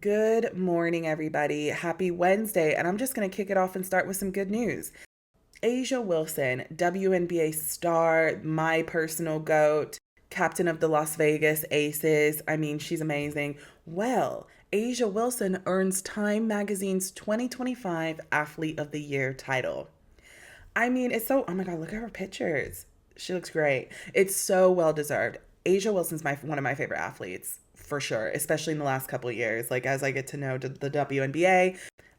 Good morning, everybody. Happy Wednesday. And I'm just going to kick it off and start with some good news. Asia Wilson, WNBA star, my personal GOAT, captain of the Las Vegas Aces. I mean, she's amazing. Well, Asia Wilson earns Time Magazine's 2025 Athlete of the Year title. I mean, oh my God, look at her pictures. She looks great. It's so well deserved. Asia Wilson's one of my favorite athletes for sure, especially in the last couple of years. Like as I get to know the WNBA,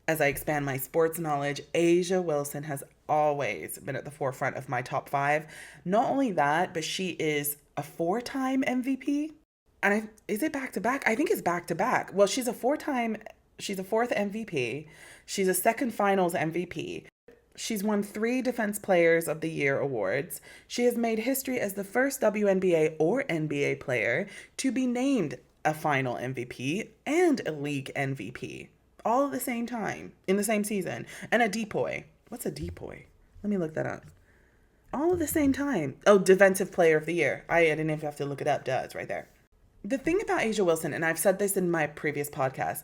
as I expand my sports knowledge, Asia Wilson has always been at the forefront of my top five. Not only that, but she is a four-time MVP. And is it back to back? I think it's back to back. Well, she's a fourth MVP. She's a second finals MVP. She's won three Defense Players of the Year awards. She has made history as the first WNBA or NBA player to be named a final MVP and a league MVP all at the same time in the same season. And a depoy. What's a depoy? Let me look that up. All at the same time. Oh, Defensive Player of the Year. I didn't even have to look it up. Duh, it's right there. The thing about Asia Wilson, and I've said this in my previous podcast,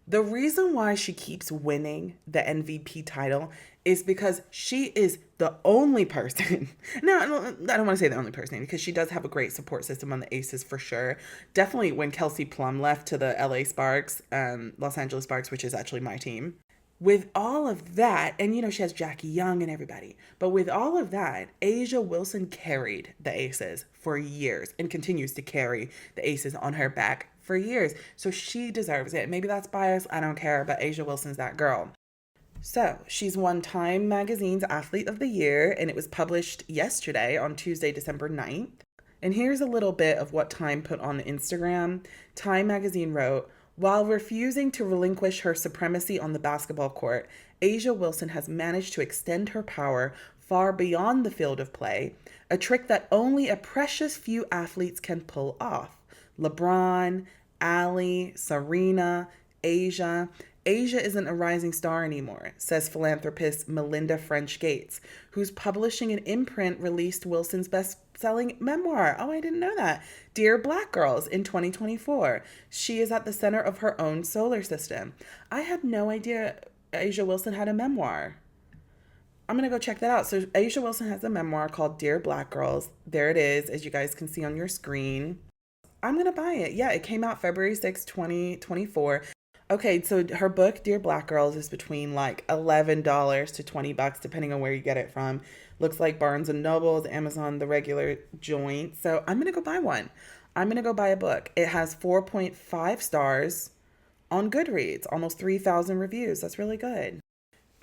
the reason why she keeps winning the MVP title is because she is the only person. Now, I don't want to say the only person because she does have a great support system on the Aces for sure. Definitely when Kelsey Plum left to the LA Sparks, Los Angeles Sparks, which is actually my team. With all of that, and she has Jackie Young and everybody, but with all of that, Asia Wilson carried the Aces for years and continues to carry the Aces on her back for years. So she deserves it. Maybe that's bias, I don't care, but Asia Wilson's that girl. So she's won Time Magazine's Athlete of the Year, and it was published yesterday on Tuesday, December 9th. And here's a little bit of what Time put on Instagram. Time Magazine wrote, while refusing to relinquish her supremacy on the basketball court, Asia Wilson has managed to extend her power far beyond the field of play, a trick that only a precious few athletes can pull off. LeBron, Allie, Serena, Asia. Asia isn't a rising star anymore, says philanthropist Melinda French Gates, who's publishing an imprint released Wilson's best-selling memoir. Oh, I didn't know that. Dear Black Girls in 2024. She is at the center of her own solar system. I had no idea Asia Wilson had a memoir. I'm going to go check that out. So Asia Wilson has a memoir called Dear Black Girls. There it is, as you guys can see on your screen. I'm going to buy it. Yeah, it came out February 6, 2024. Okay, so her book, Dear Black Girls, is between like $11 to $20, depending on where you get it from. Looks like Barnes and Nobles, Amazon, the regular joint. So I'm going to go buy one. I'm going to go buy a book. It has 4.5 stars on Goodreads, almost 3,000 reviews. That's really good.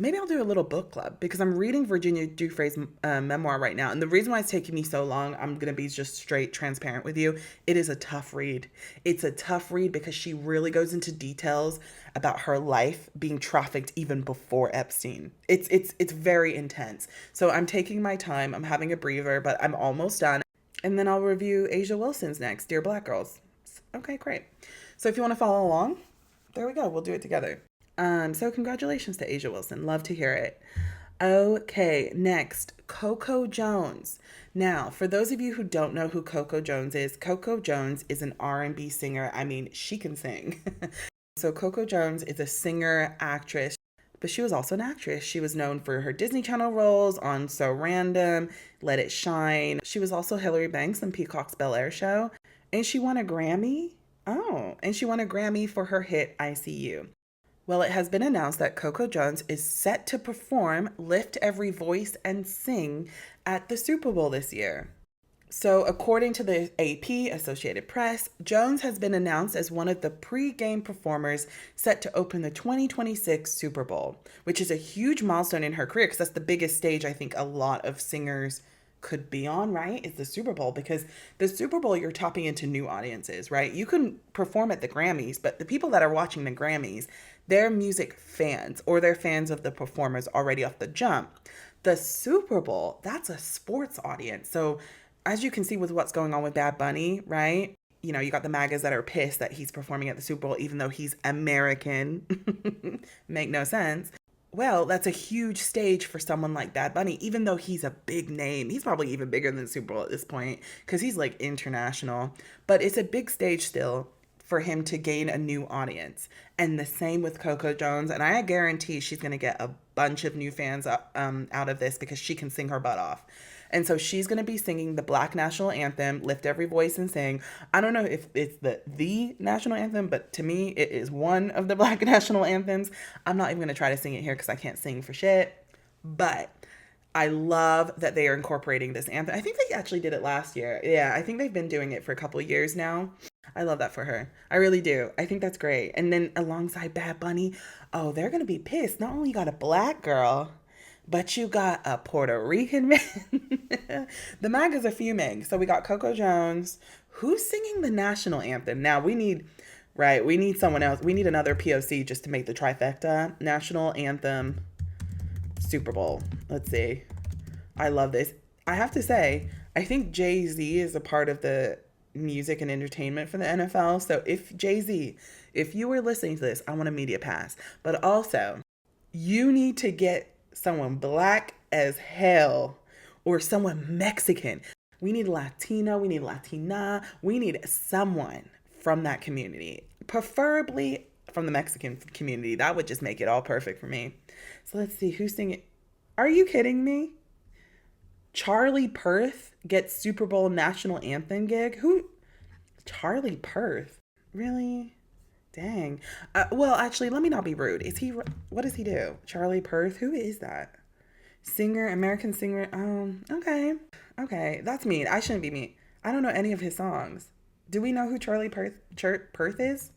Maybe I'll do a little book club because I'm reading Virginia Giuffre's memoir right now. And the reason why it's taking me so long, I'm going to be just straight transparent with you. It is a tough read. It's a tough read because she really goes into details about her life being trafficked even before Epstein. It's very intense. So I'm taking my time. I'm having a breather, but I'm almost done. And then I'll review Asia Wilson's next, Dear Black Girls. Okay, great. So if you want to follow along, there we go. We'll do it together. So congratulations to Asia Wilson. Love to hear it. Okay, next, Coco Jones. Now, for those of you who don't know who Coco Jones is an R&B singer. I mean, she can sing. So Coco Jones is a singer, actress, but she was also an actress. She was known for her Disney Channel roles on So Random, Let It Shine. She was also Hilary Banks on Peacock's Bel Air show, and she won a Grammy. Oh, and she won a Grammy for her hit ICU. Well, it has been announced that Coco Jones is set to perform Lift Every Voice and Sing at the Super Bowl this year. So, according to the AP, Associated Press, Jones has been announced as one of the pre-game performers set to open the 2026 Super Bowl, which is a huge milestone in her career because that's the biggest stage I think a lot of singers could be on, right? Is the Super Bowl, because the Super Bowl, you're tapping into new audiences, right? You can perform at the Grammys, but the people that are watching the Grammys, they're music fans or they're fans of the performers already off the jump. The Super Bowl, that's a sports audience. So as you can see with what's going on with Bad Bunny, right? You got the MAGAs that are pissed that he's performing at the Super Bowl, even though he's American. Make no sense. Well, that's a huge stage for someone like Bad Bunny, even though he's a big name. He's probably even bigger than the Super Bowl at this point because he's like international. But it's a big stage still for him to gain a new audience. And the same with Coco Jones. And I guarantee she's going to get a bunch of new fans out of this because she can sing her butt off. And so she's going to be singing the Black National Anthem, Lift Every Voice and Sing. I don't know if it's the national anthem, but to me, it is one of the Black national anthems. I'm not even going to try to sing it here because I can't sing for shit. But I love that they are incorporating this anthem. I think they actually did it last year. Yeah, I think they've been doing it for a couple of years now. I love that for her. I really do. I think that's great. And then alongside Bad Bunny, oh, they're going to be pissed. Not only you got a black girl, but you got a Puerto Rican man. The MAGAs are fuming. So we got Coco Jones. Who's singing the national anthem? Now we need, right, we need someone else. We need another POC just to make the trifecta. National anthem, Super Bowl. Let's see. I love this. I have to say, I think Jay-Z is a part of the music and entertainment for the NFL. So if Jay-Z, if you were listening to this, I want a media pass. But also, you need to get someone black as hell or someone Mexican. We need Latino, we need Latina, we need someone from that community, preferably from the Mexican community. That would just make it all perfect for me. So let's see who's singing. Are you kidding me? Charlie Puth gets Super Bowl national anthem gig? Who? Charlie Puth? Really? Dang. Well, actually, let me not be rude. What does he do? Charlie Puth? Who is that? Singer, American singer. Okay. That's mean. I shouldn't be mean. I don't know any of his songs. Do we know who Charlie Puth is?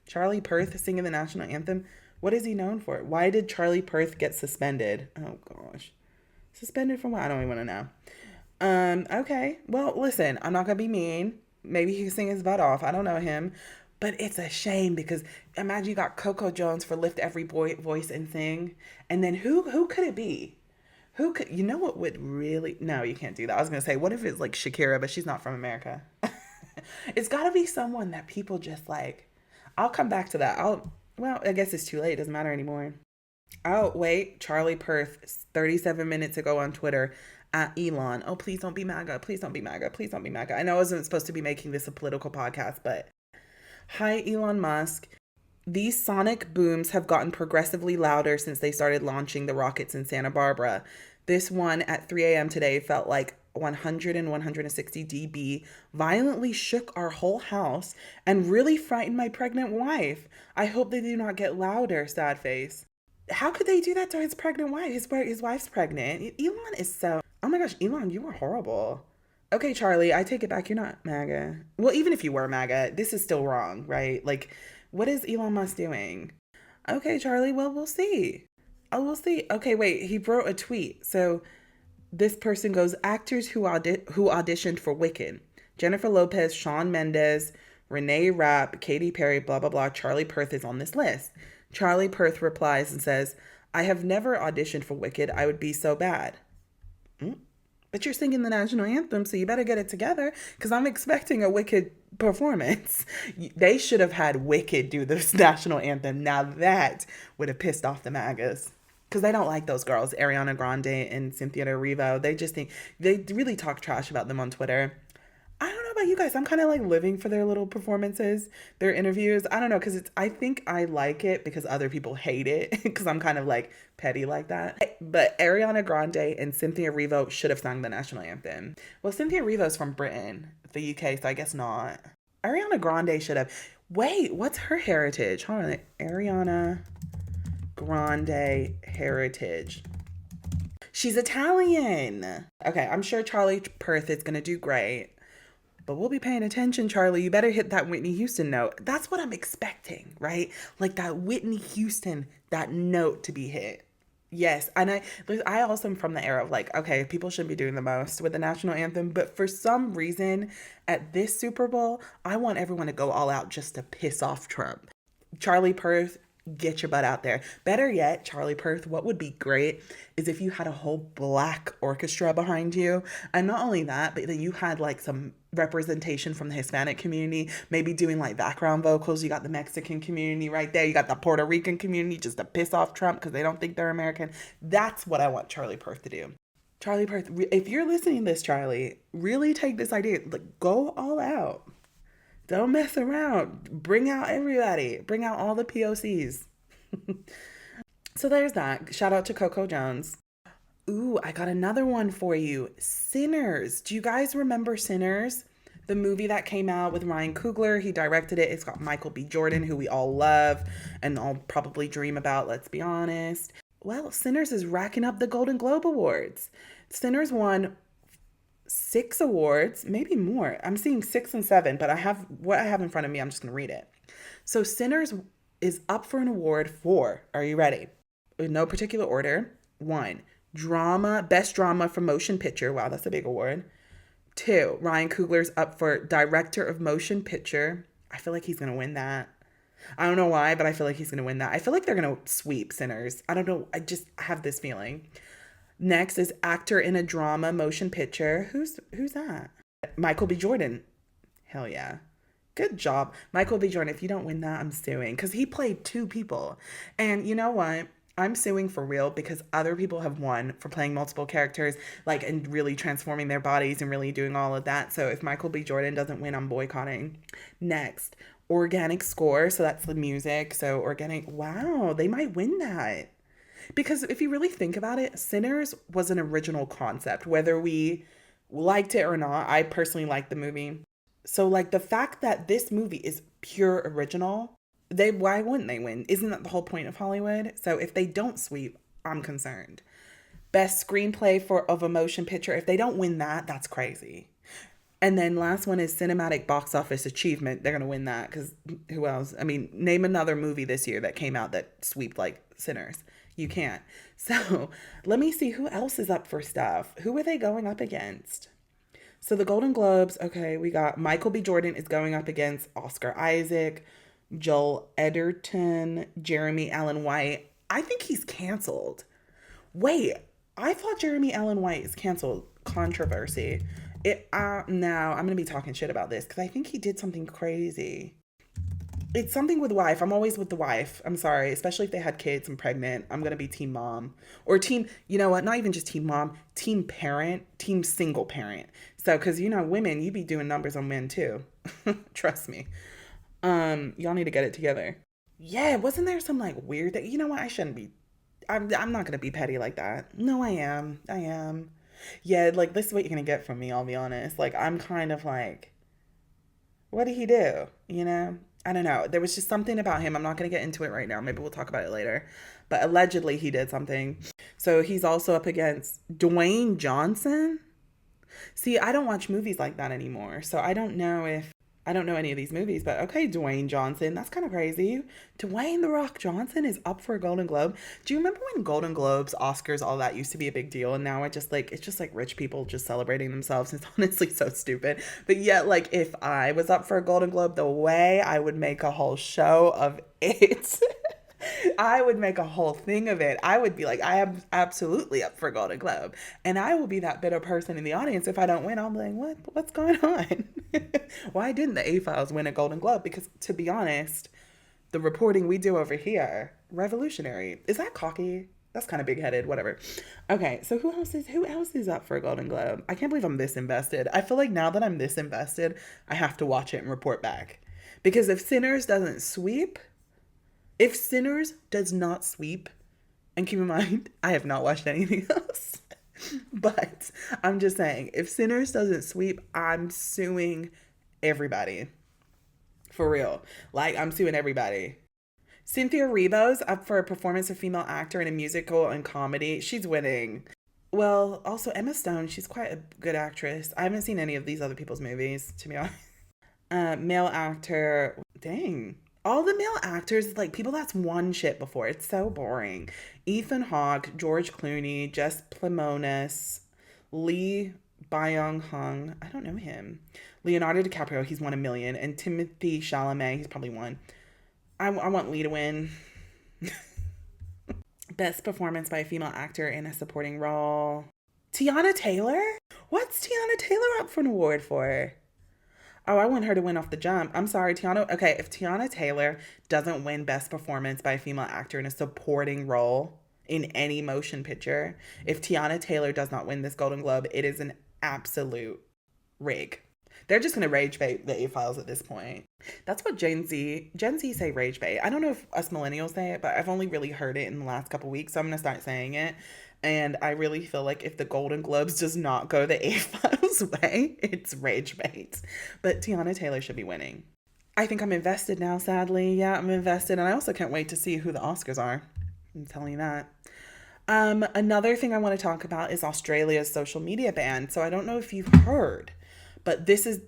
Charlie Puth singing the national anthem. What is he known for? Why did Charlie Puth get suspended? Oh gosh. Suspended from what? I don't even want to know. Okay. Well, listen, I'm not going to be mean. Maybe he can sing his butt off. I don't know him. But it's a shame because imagine you got Coco Jones for Lift Every Voice and Sing. And then who could it be? Who could, you know what would really, no, you can't do that. I was going to say, what if it's like Shakira, but she's not from America? It's got to be someone that people just like. I'll come back to that. Well, I guess it's too late. It doesn't matter anymore. Oh, wait. Charlie Puth, 37 minutes ago on Twitter at Elon. Oh, please don't be MAGA. Please don't be MAGA. Please don't be MAGA. I know I wasn't supposed to be making this a political podcast, but hi, Elon Musk. These sonic booms have gotten progressively louder since they started launching the rockets in Santa Barbara. This one at 3 a.m. today felt like 100 and 160 dB, violently shook our whole house, and really frightened my pregnant wife. I hope they do not get louder, sad face. How could they do that to his pregnant wife? His wife's pregnant. Elon is so... Oh my gosh, Elon, you are horrible. Okay, Charlie, I take it back. You're not MAGA. Well, even if you were MAGA, this is still wrong, right? Like, what is Elon Musk doing? Okay, Charlie, well, we'll see. Oh, we'll see. Okay, wait, he wrote a tweet. So this person goes, actors who auditioned for Wicked. Jennifer Lopez, Shawn Mendes, Renee Rapp, Katy Perry, blah, blah, blah. Charlie Puth is on this list. Charlie Puth replies and says, I have never auditioned for Wicked. I would be so bad. But you're singing the national anthem, so you better get it together because I'm expecting a Wicked performance. They should have had Wicked do this national anthem. Now that would have pissed off the MAGAs because they don't like those girls, Ariana Grande and Cynthia Erivo. They just think, they really talk trash about them on Twitter. I don't know about you guys. I'm kind of like living for their little performances, their interviews. I don't know, because I think I like it because other people hate it because I'm kind of like petty like that. But Ariana Grande and Cynthia Erivo should have sung the national anthem. Well, Cynthia Erivo's from Britain, the UK, so I guess not. Ariana Grande should have. Wait, what's her heritage? Hold on. Ariana Grande heritage. She's Italian. Okay, I'm sure Charlie Puth is going to do great. But we'll be paying attention, Charlie. You better hit that Whitney Houston note. That's what I'm expecting, right? Like that Whitney Houston, that note to be hit. Yes, and I also am from the era of like, okay, people shouldn't be doing the most with the national anthem, but for some reason at this Super Bowl, I want everyone to go all out just to piss off Trump. Charlie Puth, get your butt out there. Better yet, Charlie Puth, what would be great is if you had a whole black orchestra behind you. And not only that, but that you had like some representation from the Hispanic community, maybe doing like background vocals. You got the Mexican community right there. You got the Puerto Rican community just to piss off Trump because they don't think they're American. That's what I want Charlie Puth to do. Charlie Puth, if you're listening to this, Charlie, really take this idea. Like, go all out. Don't mess around. Bring out everybody. Bring out all the POCs. So there's that. Shout out to Coco Jones. Ooh, I got another one for you. Sinners. Do you guys remember Sinners? The movie that came out with Ryan Coogler. He directed it. It's got Michael B. Jordan, who we all love and all probably dream about, let's be honest. Well, Sinners is racking up the Golden Globe Awards. Sinners won 6 awards, maybe more. I'm seeing 6 and 7, but I have what I have in front of me. I'm just going to read it. So Sinners is up for an award for, are you ready? In no particular order. 1, drama, best drama for motion picture. Wow, that's a big award. 2, Ryan Coogler's up for director of motion picture. I feel like he's going to win that. I don't know why, but I feel like he's going to win that. I feel like they're going to sweep Sinners. I don't know. I just have this feeling. Next is actor in a drama motion picture. Who's that? Michael B. Jordan. Hell yeah. Good job. Michael B. Jordan, if you don't win that, I'm suing. Because he played 2 people. And you know what? I'm suing for real because other people have won for playing multiple characters, like, and really transforming their bodies and really doing all of that. So if Michael B. Jordan doesn't win, I'm boycotting. Next, organic score. So that's the music. So organic. Wow, they might win that. Because if you really think about it, Sinners was an original concept, whether we liked it or not. I personally liked the movie. So like the fact that this movie is pure original, they why wouldn't they win? Isn't that the whole point of Hollywood? So if they don't sweep, I'm concerned. Best screenplay for of a motion picture, if they don't win that, that's crazy. And then last one is cinematic box office achievement. They're gonna win that because who else? I mean, name another movie this year that came out that swept like Sinners. You can't. So let me see who else is up for stuff. Who are they going up against? So the Golden Globes, okay, we got Michael B. Jordan is going up against Oscar Isaac, Joel Edgerton, Jeremy Allen White. I think he's canceled. Wait, I thought Jeremy Allen White is canceled. Controversy. Now I'm gonna be talking shit about this because I think he did something crazy. It's something with wife. I'm always with the wife. I'm sorry, especially if they had kids and pregnant. I'm gonna be team mom or team. You know what? Not even just team mom, team parent, team single parent. So, because women, you be doing numbers on men too. Trust me. Y'all need to get it together. Yeah, wasn't there some like weird that? You know what? I shouldn't be. I'm not gonna be petty like that. No, I am. I am. Yeah, like this is what you're gonna get from me. I'll be honest. Like I'm kind of like, what did he do? I don't know. There was just something about him. I'm not going to get into it right now. Maybe we'll talk about it later. But allegedly, he did something. So he's also up against Dwayne Johnson. See, I don't watch movies like that anymore. So I don't know any of these movies, but okay, Dwayne Johnson. That's kind of crazy. Dwayne The Rock Johnson is up for a Golden Globe. Do you remember when Golden Globes, Oscars, all that used to be a big deal? And now it's just like rich people just celebrating themselves. It's honestly so stupid. But yet, like, if I was up for a Golden Globe, the way I would make a whole show of it. I would make a whole thing of it. I would be like, I am absolutely up for Golden Globe. And I will be that bitter person in the audience. If I don't win, I'll be like, what's going on? Why didn't the A-Files win a Golden Globe? Because to be honest, the reporting we do over here, revolutionary. Is that cocky? That's kind of big-headed, whatever. Okay, so who else is up for a Golden Globe? I can't believe I'm this invested. I feel like now that I'm this invested, I have to watch it and report back. Because if Sinners does not sweep, and keep in mind, I have not watched anything else, but I'm just saying, if Sinners doesn't sweep, I'm suing everybody. For real. Like, I'm suing everybody. Cynthia Erivo's up for a performance of female actor in a musical and comedy. She's winning. Well, also Emma Stone, she's quite a good actress. I haven't seen any of these other people's movies, to be honest. Male actor, dang. All the male actors, like people that's won shit before. It's so boring. Ethan Hawke, George Clooney, Jess Plemons, Lee Byung Hung. I don't know him. Leonardo DiCaprio, he's won a million. And Timothy Chalamet, he's probably won. I want Lee to win. Best performance by a female actor in a supporting role. Tiana Taylor? What's Tiana Taylor up for an award for? Oh, I want her to win off the jump. I'm sorry, Tiana. Okay, if Tiana Taylor doesn't win Best Performance by a female actor in a supporting role in any motion picture, if Tiana Taylor does not win this Golden Globe, it is an absolute rig. They're just gonna rage bait the A-files at this point. That's what Gen Z say rage bait. I don't know if us millennials say it, but I've only really heard it in the last couple weeks, so I'm gonna start saying it. And I really feel like if the Golden Globes does not go the A-files way, it's rage bait. But Tiana Taylor should be winning. I think I'm invested now, sadly. Yeah, I'm invested. And I also can't wait to see who the Oscars are. I'm telling you that. Another thing I want to talk about is Australia's social media ban. So I don't know if you've heard, but this is,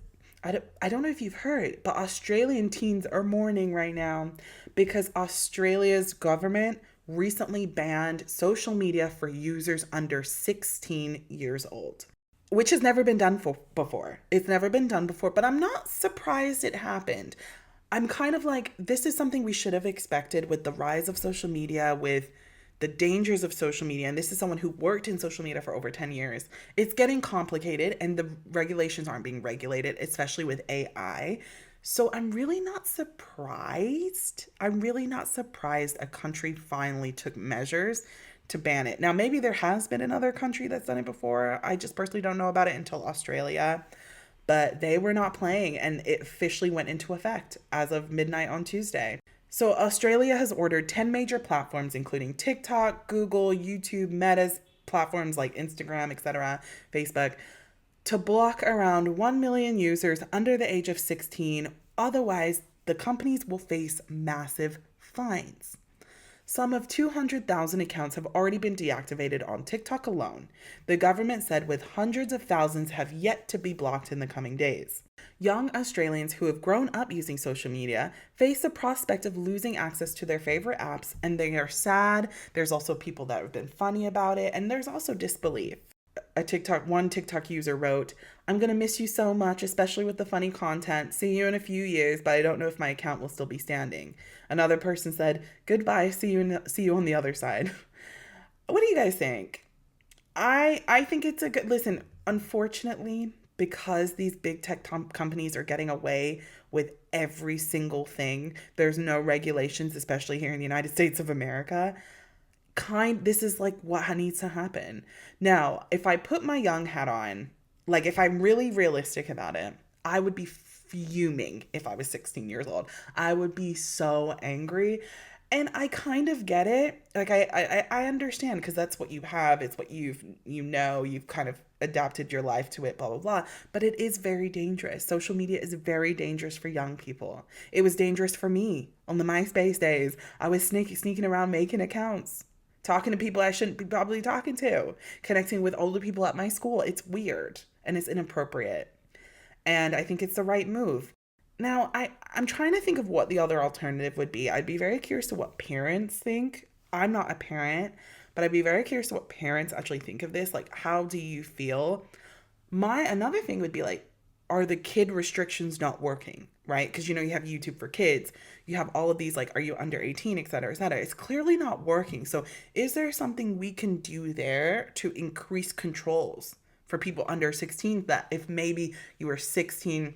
I don't know if you've heard, but Australian teens are mourning right now because Australia's government recently banned social media for users under 16 years old, which has never been done before. It's never been done before, but I'm not surprised it happened. I'm kind of like, this is something we should have expected with the rise of social media, with the dangers of social media. And this is someone who worked in social media for over 10 years. It's getting complicated and the regulations aren't being regulated, especially with AI. So I'm really not surprised. I'm really not surprised a country finally took measures to ban it. Now, maybe there has been another country that's done it before. I just personally don't know about it until Australia. But they were not playing, and it officially went into effect as of midnight on Tuesday. So, Australia has ordered 10 major platforms, including TikTok, Google, YouTube, Meta's platforms like Instagram, etc., Facebook, to block around 1 million users under the age of 16. Otherwise, the companies will face massive fines. Some of 200,000 accounts have already been deactivated on TikTok alone. The government said with hundreds of thousands have yet to be blocked in the coming days. Young Australians who have grown up using social media face the prospect of losing access to their favorite apps, and they are sad. There's also people that have been funny about it, and there's also disbelief. One TikTok user wrote, "I'm going to miss you so much, especially with the funny content. See you in a few years, but I don't know if my account will still be standing." Another person said, "Goodbye, see you on the other side." What do you guys think? I think it's a good listen. Unfortunately, because these big tech companies are getting away with every single thing, there's no regulations, especially here in the United States of America. This is like what needs to happen. Now, if I put my young hat on, like if I'm really realistic about it, I would be fuming if I was 16 years old. I would be so angry. And I kind of get it. Like I understand because that's what you have. It's what you've kind of adapted your life to it, blah blah blah. But it is very dangerous. Social media is very dangerous for young people. It was dangerous for me on the MySpace days. I was sneaking around making accounts, talking to people I shouldn't be probably talking to, connecting with older people at my school. It's weird and it's inappropriate. And I think it's the right move. Now, I'm trying to think of what the other alternative would be. I'd be very curious to what parents think. I'm not a parent, but I'd be very curious to what parents actually think of this. Like, how do you feel? Another thing would be like, are the kid restrictions not working, right? Because you have YouTube for kids, you have all of these like, are you under 18, et cetera, et cetera. It's clearly not working. So is there something we can do there to increase controls for people under 16, that if maybe you were 16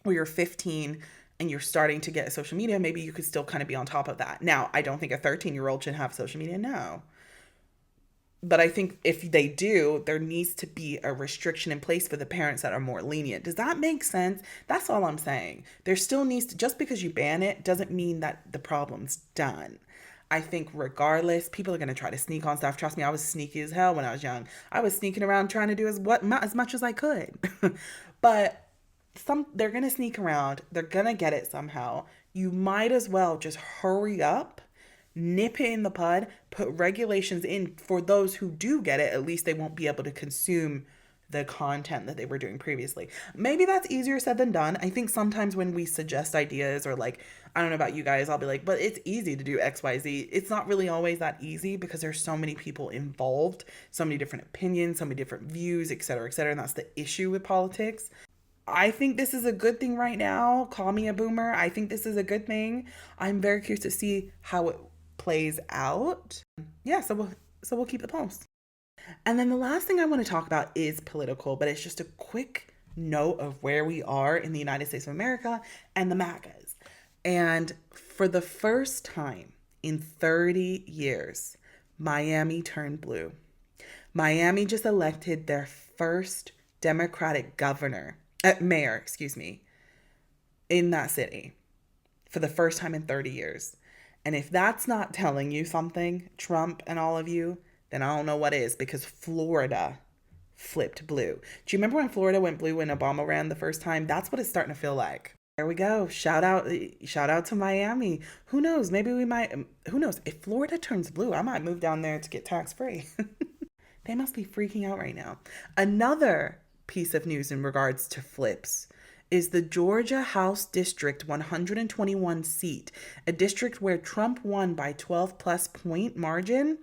or you're 15 and you're starting to get social media, maybe you could still kind of be on top of that. Now, I don't think a 13-year-old should have social media, no. But I think if they do, there needs to be a restriction in place for the parents that are more lenient. Does that make sense? That's all I'm saying. There still needs to, just because you ban it doesn't mean that the problem's done. I think regardless, people are going to try to sneak on stuff. Trust me, I was sneaky as hell when I was young. I was sneaking around trying to do as much as I could. But they're going to sneak around. They're going to get it somehow. You might as well just hurry up, nip it in the bud, put regulations in for those who do get it. At least they won't be able to consume the content that they were doing previously. Maybe that's easier said than done. I think sometimes when we suggest ideas, or like, I don't know about you guys, I'll be like, but it's easy to do XYZ. It's not really always that easy because there's so many people involved, so many different opinions, so many different views, et cetera, et cetera. And that's the issue with politics. I think this is a good thing right now. Call me a boomer. I think this is a good thing. I'm very curious to see how it plays out. Yeah, so we'll keep the pulse. And then the last thing I want to talk about is political, but it's just a quick note of where we are in the United States of America and the MAGAs. And for the first time in 30 years, Miami turned blue. Miami just elected their first Democratic governor. mayor, excuse me, in that city for the first time in 30 years. And if that's not telling you something, Trump and all of you, then I don't know what is, because Florida flipped blue. Do you remember when Florida went blue when Obama ran the first time? That's what it's starting to feel like. There we go. Shout out to Miami. Who knows? Maybe we might, who knows? If Florida turns blue, I might move down there to get tax free. They must be freaking out right now. Another piece of news in regards to flips is the Georgia House District 121 seat, a district where Trump won by 12 plus point margin,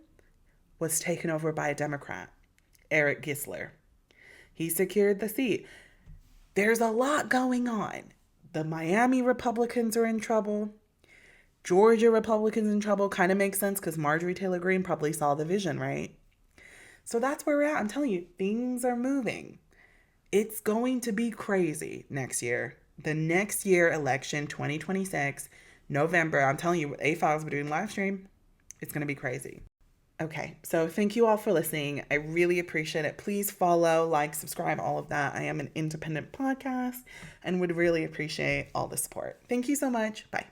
was taken over by a Democrat, Eric Gisler. He secured the seat. There's a lot going on. The Miami Republicans are in trouble. Georgia Republicans in trouble. Kind of makes sense because Marjorie Taylor Greene probably saw the vision, right? So that's where we're at. I'm telling you, things are moving. It's going to be crazy next year. The next year election, 2026, November. I'm telling you, A-Files, we're doing live stream. It's going to be crazy. Okay, so thank you all for listening. I really appreciate it. Please follow, like, subscribe, all of that. I am an independent podcast and would really appreciate all the support. Thank you so much. Bye.